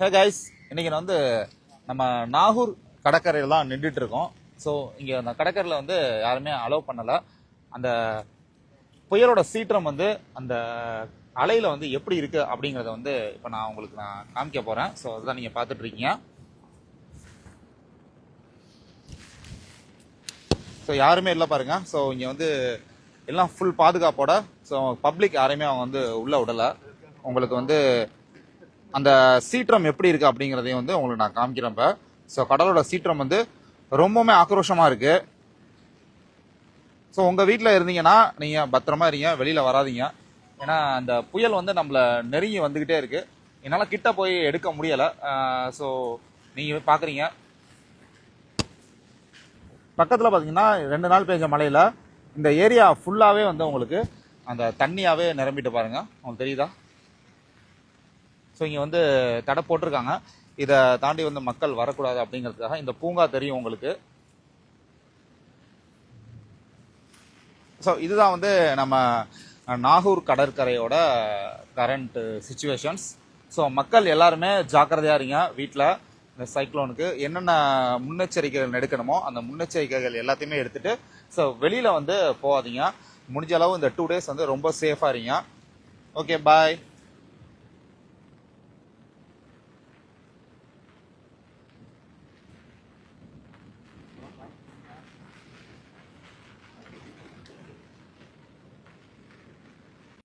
Hey guys, இன்னைக்கு நான் வந்து நம்ம நாகூர் கடற்கரையில் தான் நின்றுட்டு இருக்கோம். ஸோ இங்கே அந்த கடற்கரையில் வந்து யாருமே அலோவ் பண்ணலை. அந்த புயலோட சீற்றம் வந்து அந்த அலையில் வந்து எப்படி இருக்கு அப்படிங்கிறத வந்து இப்போ நான் உங்களுக்கு காமிக்க போகிறேன். ஸோ அதுதான் நீங்கள் பார்த்துட்டு இருக்கீங்க. ஸோ யாருமே இல்லை பாருங்க. ஸோ இங்கே வந்து எல்லாம் ஃபுல் பாதுகாப்போட, ஸோ பப்ளிக் யாரையுமே அவங்க வந்து உள்ள விடலை. உங்களுக்கு வந்து அந்த சீற்றம் எப்படி இருக்கு அப்படிங்கிறதையும் வந்து உங்களுக்கு நான் காமிக்கிறேன். இப்போ ஸோ கடலோட சீற்றம் வந்து ரொம்பவுமே ஆக்ரோஷமா இருக்கு. ஸோ உங்க வீட்டில் இருந்தீங்கன்னா நீங்க பத்திரமா இருங்க, வெளியில வராதிங்க. ஏன்னா அந்த புயல் வந்து நம்மள நெருங்கி வந்துகிட்டே இருக்கு. என்னால் கிட்ட போய் எடுக்க முடியலை. ஸோ நீங்க பாக்குறீங்க பக்கத்தில் பார்த்தீங்கன்னா 2 நாள் பெஞ்ச மழையில இந்த ஏரியா ஃபுல்லாவே வந்து உங்களுக்கு அந்த தண்ணியாவே நிரம்பிட்டு பாருங்க. உங்களுக்கு தெரியுதா? ஸோ இங்கே வந்து தடை போட்டிருக்காங்க. இதை தாண்டி வந்து மக்கள் வரக்கூடாது அப்படிங்கிறதுக்காக. இந்த பூங்கா தெரியும் உங்களுக்கு. ஸோ இதுதான் வந்து நம்ம நாகூர் கடற்கரையோட கரண்ட் சிச்சுவேஷன்ஸ். ஸோ மக்கள் எல்லாருமே ஜாக்கிரதையா இருங்க. வீட்டில் இந்த சைக்ளோனுக்கு என்னென்ன முன்னெச்சரிக்கைகள் எடுக்கணுமோ அந்த முன்னெச்சரிக்கைகள் எல்லாத்தையுமே எடுத்துட்டு ஸோ வெளியில வந்து போகாதீங்க. முடிஞ்ச அளவு இந்த 2 days வந்து ரொம்ப சேஃபா இருங்க. ஓகே, பாய்.